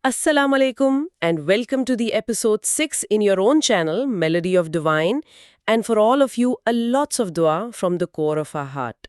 Assalamu alaikum and welcome to the episode 6 in your own channel, Melody of Divine, and for all of you, a lots of dua from the core of our heart.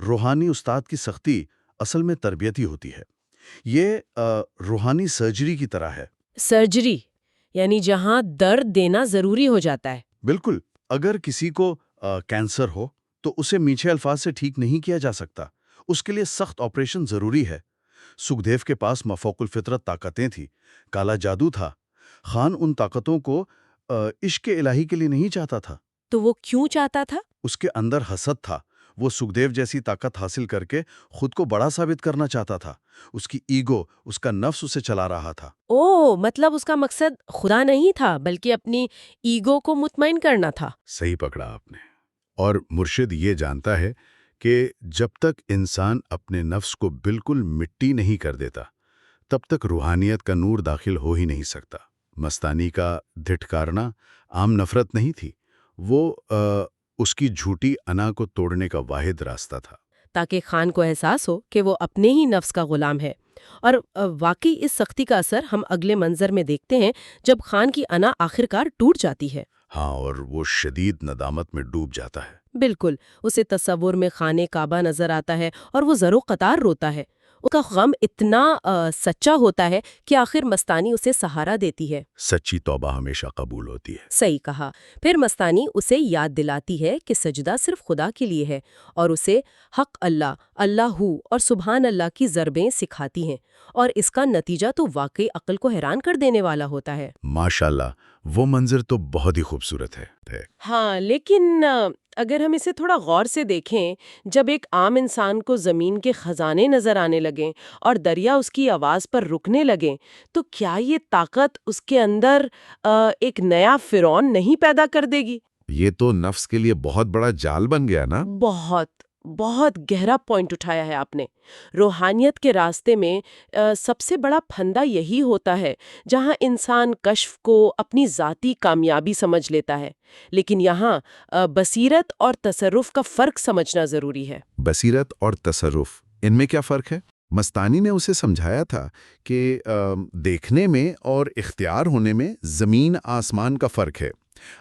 روحانی استاد کی سختی اصل میں تربیتی ہوتی ہے. یہ روحانی سرجری کی طرح ہے. سرجری یعنی جہاں درد دینا ضروری ہو جاتا ہے. بالکل. اگر کسی کو کینسر ہو تو اسے میٹھے الفاظ سے ٹھیک نہیں کیا جا سکتا. اس کے لیے سخت آپریشن ضروری ہے. سکھدیو کے پاس مفوق الفطرت طاقتیں تھیں، کالا جادو تھا. خان ان طاقتوں کو عشق الہی کے لیے نہیں چاہتا تھا. تو وہ کیوں چاہتا تھا؟ اس کے اندر حسد تھا. وہ سکھدیو جیسی طاقت حاصل کر کے خود کو بڑا ثابت کرنا چاہتا تھا. اس کی ایگو، اس کا نفس اسے چلا رہا تھا. مطلب اس کا مقصد خدا نہیں تھا بلکہ اپنی ایگو کو مطمئن کرنا تھا. صحیح پکڑا آپ نے. اور مرشد یہ جانتا ہے کہ جب تک انسان اپنے نفس کو بالکل مٹی نہیں کر دیتا تب تک روحانیت کا نور داخل ہو ہی نہیں سکتا. مستانی کا دھٹکارنا عام نفرت نہیں تھی، وہ اس کی جھوٹی انا کو توڑنے کا واحد راستہ تھا. تاکہ خان کو احساس ہو کہ وہ اپنے ہی نفس کا غلام ہے. اور واقعی اس سختی کا اثر ہم اگلے منظر میں دیکھتے ہیں جب خان کی انا آخرکار ٹوٹ جاتی ہے. ہاں، اور وہ شدید ندامت میں ڈوب جاتا ہے. بالکل. اسے تصور میں خانہ کعبہ نظر آتا ہے اور وہ زر و قطار روتا ہے. اس کا غم اتنا سچا ہوتا ہے کہ آخر مستانی اسے سہارا دیتی ہے. سچی توبہ ہمیشہ قبول ہوتی ہے. صحیح کہا. پھر مستانی اسے یاد دلاتی ہے کہ سجدہ صرف خدا کے لیے ہے اور اسے حق اللہ، اللہ ہو اور سبحان اللہ کی ضربیں سکھاتی ہیں. اور اس کا نتیجہ تو واقعی عقل کو حیران کر دینے والا ہوتا ہے. ماشاءاللہ، وہ منظر تو بہت ہی خوبصورت ہے. ہاں، لیکن اگر ہم اسے تھوڑا غور سے دیکھیں، جب ایک عام انسان کو زمین کے خزانے نظر آنے لگیں اور دریا اس کی آواز پر رکنے لگیں تو کیا یہ طاقت اس کے اندر ایک نیا فرعون نہیں پیدا کر دے گی؟ یہ تو نفس کے لیے بہت بڑا جال بن گیا نا. بہت گہرا پوائنٹ اٹھایا ہے آپ نے. روحانیت کے راستے میں سب سے بڑا پھندا یہی ہوتا ہے جہاں انسان کشف کو اپنی ذاتی کامیابی سمجھ لیتا ہے، لیکن یہاں بصیرت اور تصرف کا فرق سمجھنا ضروری ہے. بصیرت اور تصرف، ان میں کیا فرق ہے؟ مستانی نے اسے سمجھایا تھا کہ دیکھنے میں اور اختیار ہونے میں زمین آسمان کا فرق ہے.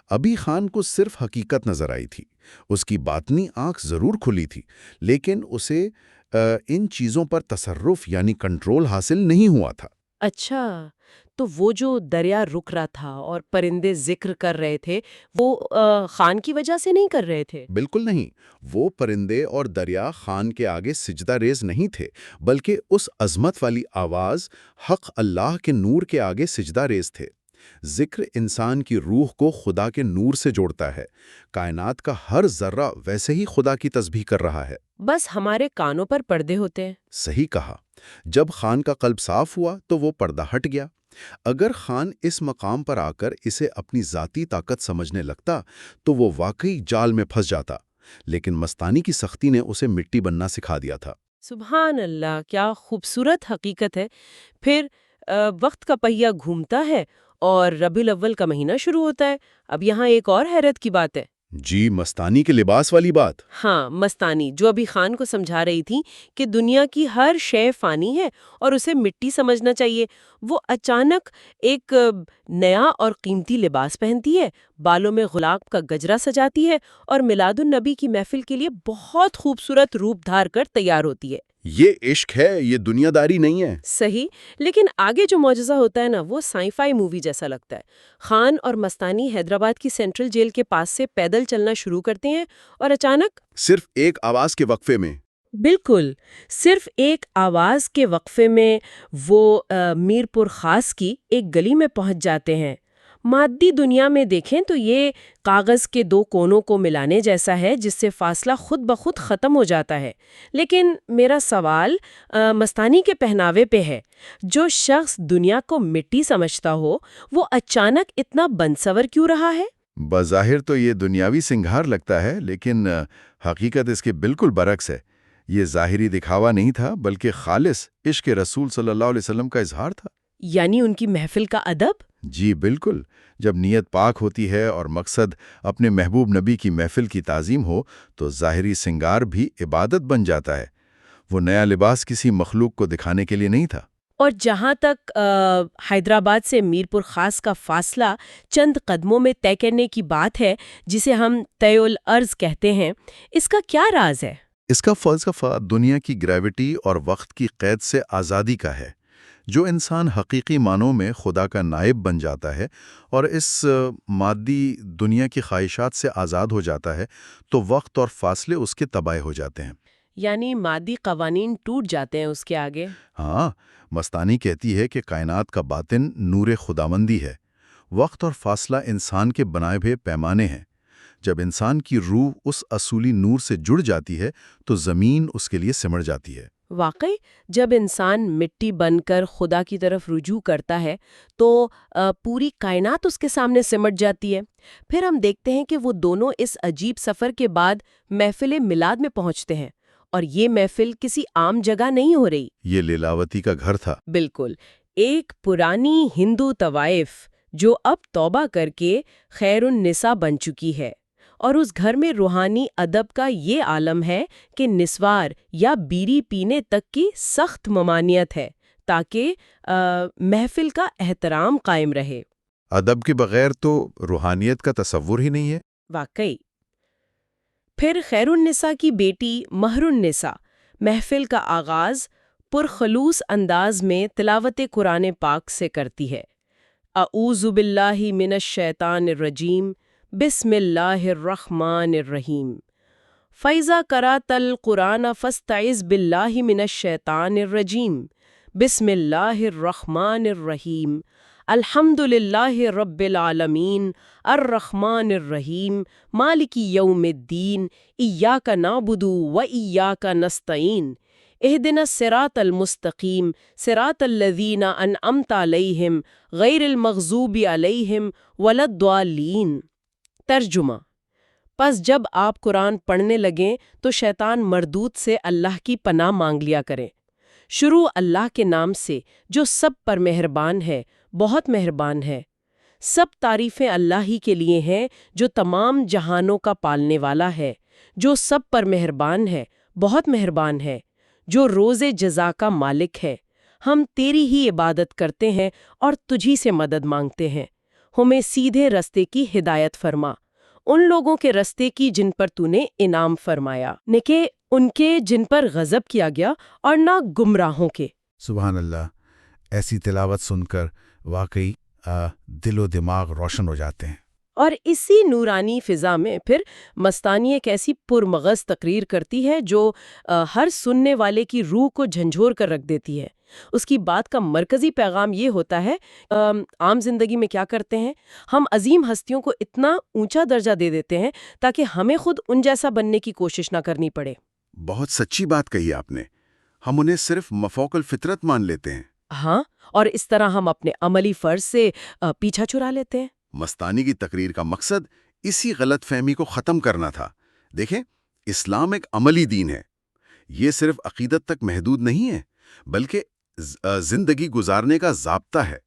ابھی خان کو صرف حقیقت نظر آئی تھی. اس کی باطنی آنکھ ضرور کھلی تھی، لیکن اسے ان چیزوں پر تصرف یعنی کنٹرول حاصل نہیں ہوا تھا. اچھا، تو وہ جو دریا رک رہا تھا اور پرندے ذکر کر رہے تھے وہ خان کی وجہ سے نہیں کر رہے تھے؟ بالکل نہیں. وہ پرندے اور دریا خان کے آگے سجدہ ریز نہیں تھے، بلکہ اس عظمت والی آواز حق اللہ کے نور کے آگے سجدہ ریز تھے. ذکر انسان کی روح کو خدا کے نور سے جوڑتا ہے. کائنات کا ہر ذرہ ویسے ہی خدا کی تسبیح کر رہا ہے. بس ہمارے کانوں پر پردے ہوتے ہیں. صحیح کہا. جب خان کا قلب صاف ہوا تو وہ پردہ ہٹ گیا. اگر خان اس مقام پر آ کر اسے اپنی ذاتی طاقت سمجھنے لگتا تو وہ واقعی جال میں پھنس جاتا، لیکن مستانی کی سختی نے اسے مٹی بننا سکھا دیا تھا. سبحان اللہ، کیا خوبصورت حقیقت ہے. پھر وقت کا پہیہ گھومتا ہے اور ربیع الاول کا مہینہ شروع ہوتا ہے. اب یہاں ایک اور حیرت کی بات ہے. جی، مستانی کے لباس والی بات. ہاں، مستانی جو ابھی خان کو سمجھا رہی تھی کہ دنیا کی ہر شے فانی ہے اور اسے مٹی سمجھنا چاہیے، وہ اچانک ایک نیا اور قیمتی لباس پہنتی ہے، بالوں میں غلاق کا گجرا سجاتی ہے اور میلاد النبی کی محفل کے لیے بہت خوبصورت روپ دھار کر تیار ہوتی ہے. یہ عشق ہے، یہ دنیا داری نہیں ہے. صحیح. لیکن آگے جو معجزہ ہوتا ہے نا، وہ سائی فائی مووی جیسا لگتا ہے. خان اور مستانی حیدرآباد کی سینٹرل جیل کے پاس سے پیدل چلنا شروع کرتے ہیں اور اچانک صرف ایک آواز کے وقفے میں بالکل صرف ایک آواز کے وقفے میں وہ میر پور خاص کی ایک گلی میں پہنچ جاتے ہیں. مادی دنیا میں دیکھیں تو یہ کاغذ کے دو کونوں کو ملانے جیسا ہے جس سے فاصلہ خود بخود ختم ہو جاتا ہے. لیکن میرا سوال مستانی کے پہناوے پہ ہے. جو شخص دنیا کو مٹی سمجھتا ہو وہ اچانک اتنا بنسور کیوں رہا ہے؟ بظاہر تو یہ دنیاوی سنگھار لگتا ہے، لیکن حقیقت اس کے بالکل برعکس ہے. یہ ظاہری دکھاوا نہیں تھا بلکہ خالص عشق رسول صلی اللہ علیہ وسلم کا اظہار تھا. یعنی ان کی محفل کا ادب؟ جی بالکل. جب نیت پاک ہوتی ہے اور مقصد اپنے محبوب نبی کی محفل کی تعظیم ہو تو ظاہری سنگار بھی عبادت بن جاتا ہے. وہ نیا لباس کسی مخلوق کو دکھانے کے لیے نہیں تھا. اور جہاں تک حیدرآباد سے میر پور خاص کا فاصلہ چند قدموں میں طے کرنے کی بات ہے جسے ہم طے الارض کہتے ہیں، اس کا کیا راز ہے؟ اس کا فلسفہ دنیا کی گریوٹی اور وقت کی قید سے آزادی کا ہے. جو انسان حقیقی معنوں میں خدا کا نائب بن جاتا ہے اور اس مادی دنیا کی خواہشات سے آزاد ہو جاتا ہے تو وقت اور فاصلے اس کے تباہ ہو جاتے ہیں. یعنی مادی قوانین ٹوٹ جاتے ہیں اس کے آگے. ہاں، مستانی کہتی ہے کہ کائنات کا باطن نور خداوندی ہے. وقت اور فاصلہ انسان کے بنائے ہوئے پیمانے ہیں. جب انسان کی روح اس اصولی نور سے جڑ جاتی ہے تو زمین اس کے لیے سمٹ جاتی ہے. واقعی جب انسان مٹی بن کر خدا کی طرف رجوع کرتا ہے تو پوری کائنات اس کے سامنے سمٹ جاتی ہے. پھر ہم دیکھتے ہیں کہ وہ دونوں اس عجیب سفر کے بعد محفل میلاد میں پہنچتے ہیں، اور یہ محفل کسی عام جگہ نہیں ہو رہی. یہ لیلاوتی کا گھر تھا. بالکل، ایک پرانی ہندو طوائف جو اب توبہ کر کے خیر النساء بن چکی ہے، اور اس گھر میں روحانی ادب کا یہ عالم ہے کہ نسوار یا بیڑی پینے تک کی سخت ممانعت ہے تاکہ محفل کا احترام قائم رہے. ادب کے بغیر تو روحانیت کا تصور ہی نہیں ہے. واقعی. پھر خیر النساء کی بیٹی مہر النساء محفل کا آغاز پرخلوص انداز میں تلاوت قرآن پاک سے کرتی ہے. اعوذ باللہ من الشیطان الرجیم بسم اللہ الرحمن الرحیم. فَإِذَا قَرَأْتَ الْقُرْآنَ فَاسْتَعِذْ بِاللَّهِ مِنَ الشَّيْطَانِ الرَّجِيمِ بسم اللہ الرحمن الرحیم. الحمد للہ رب العالمین الرحمن الرحیم مالک یوم الدین ایاک نعبد و ایاک نستعین اہدنا الصراط المستقیم صراط الذین انعمت علیہم غیر المغضوب علیہم ولا الضالین. ترجمہ: پس جب آپ قرآن پڑھنے لگیں تو شیطان مردود سے اللہ کی پناہ مانگ لیا کریں. شروع اللہ کے نام سے جو سب پر مہربان ہے، بہت مہربان ہے. سب تعریفیں اللہ ہی کے لیے ہیں جو تمام جہانوں کا پالنے والا ہے، جو سب پر مہربان ہے، بہت مہربان ہے، جو روز جزا کا مالک ہے. ہم تیری ہی عبادت کرتے ہیں اور تجھی سے مدد مانگتے ہیں. ہمیں سیدھے رستے کی ہدایت فرما، ان لوگوں کے رستے کی جن پر تو نے انعام فرمایا، نہ کہ ان کے جن پر غضب کیا گیا، اور نہ گمراہوں کے. سبحان اللہ. ایسی تلاوت سن کر واقعی دل و دماغ روشن ہو جاتے ہیں. اور اسی نورانی فضا میں پھر مستانی ایک ایسی پرمغز تقریر کرتی ہے جو ہر سننے والے کی روح کو جھنجھور کر رکھ دیتی ہے. اس کی بات کا مرکزی پیغام یہ ہوتا ہے، عام زندگی میں کیا کرتے ہیں ہم عظیم ہستیوں کو اتنا اونچا درجہ دے دیتے ہیں تاکہ ہمیں خود ان جیسا بننے کی کوشش نہ کرنی پڑے. بہت سچی بات کہی آپ نے. ہم انہیں صرف مفوق الفطرت مان لیتے ہیں. ہاں، اور اس طرح ہم اپنے عملی فرض سے پیچھا چھڑا لیتے ہیں. مستانی کی تقریر کا مقصد اسی غلط فہمی کو ختم کرنا تھا. دیکھیں، اسلام ایک عملی دین ہے. یہ صرف عقیدت تک محدود نہیں ہے بلکہ زندگی گزارنے کا ضابطہ ہے.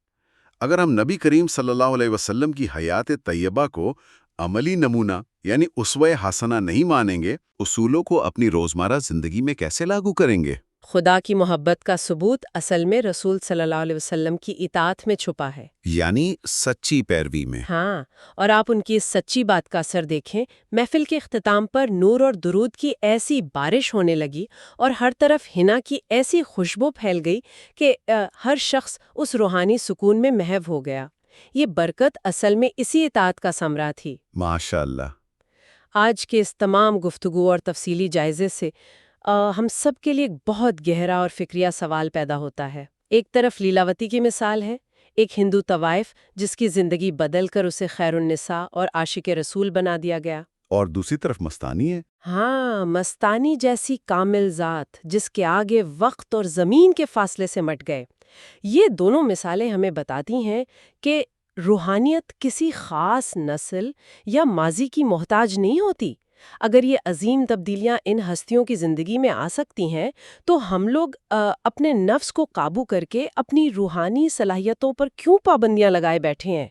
اگر ہم نبی کریم صلی اللہ علیہ وسلم کی حیات طیبہ کو عملی نمونہ یعنی اسوہ حسنہ نہیں مانیں گے، اصولوں کو اپنی روزمرہ زندگی میں کیسے لاگو کریں گے؟ خدا کی محبت کا ثبوت اصل میں رسول صلی اللہ علیہ وسلم کی اطاعت میں چھپا ہے، یعنی سچی پیروی میں. ہاں. اور آپ ان کی اس سچی بات کا اثر دیکھیں. محفل کے اختتام پر نور اور درود کی ایسی بارش ہونے لگی اور ہر طرف حنا کی ایسی خوشبو پھیل گئی کہ ہر شخص اس روحانی سکون میں محو ہو گیا. یہ برکت اصل میں اسی اطاعت کا ثمرہ تھی. ماشاء اللہ. آج کے اس تمام گفتگو اور تفصیلی جائزے سے ہم سب کے لیے ایک بہت گہرا اور فکریہ سوال پیدا ہوتا ہے. ایک طرف لیلاوتی کی مثال ہے، ایک ہندو طوائف جس کی زندگی بدل کر اسے خیر النساء اور عاشق رسول بنا دیا گیا. اور دوسری طرف مستانی ہے. ہاں، مستانی جیسی کامل ذات جس کے آگے وقت اور زمین کے فاصلے سے مٹ گئے. یہ دونوں مثالیں ہمیں بتاتی ہیں کہ روحانیت کسی خاص نسل یا ماضی کی محتاج نہیں ہوتی. اگر یہ عظیم تبدیلیاں ان ہستیوں کی زندگی میں آ سکتی ہیں تو ہم لوگ اپنے نفس کو قابو کر کے اپنی روحانی صلاحیتوں پر کیوں پابندیاں لگائے بیٹھے ہیں؟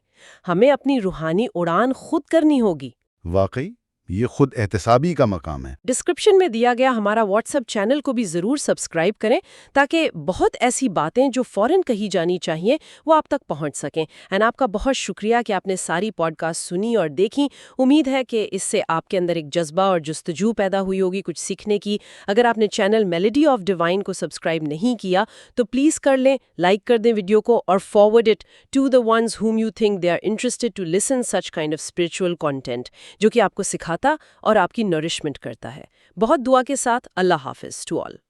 ہمیں اپنی روحانی اڑان خود کرنی ہوگی. واقعی یہ خود احتسابی کا مقام ہے۔ ڈسکرپشن میں دیا گیا ہمارا واٹس ایپ چینل کو بھی ضرور سبسکرائب کریں تاکہ بہت ایسی باتیں جو فوراً کہی جانی چاہیے وہ آپ تک پہنچ سکیں۔ اینڈ آپ کا بہت شکریہ کہ آپ نے ساری پوڈ کاسٹ سنی اور دیکھی۔ امید ہے کہ اس سے آپ کے اندر ایک جذبہ اور جستجو پیدا ہوئی ہوگی کچھ سیکھنے کی۔ اگر آپ نے چینل میلوڈی آف ڈیوائن کو سبسکرائب نہیں کیا تو پلیز کر لیں، لائک کر دیں ویڈیو کو اور forward it to the ones whom you think they are interested to listen such kind of spiritual content جو کہ آپ کو سکھاتا اور آپ کی نورشمنٹ کرتا ہے۔ بہت دعا کے ساتھ اللہ حافظ ٹو آل۔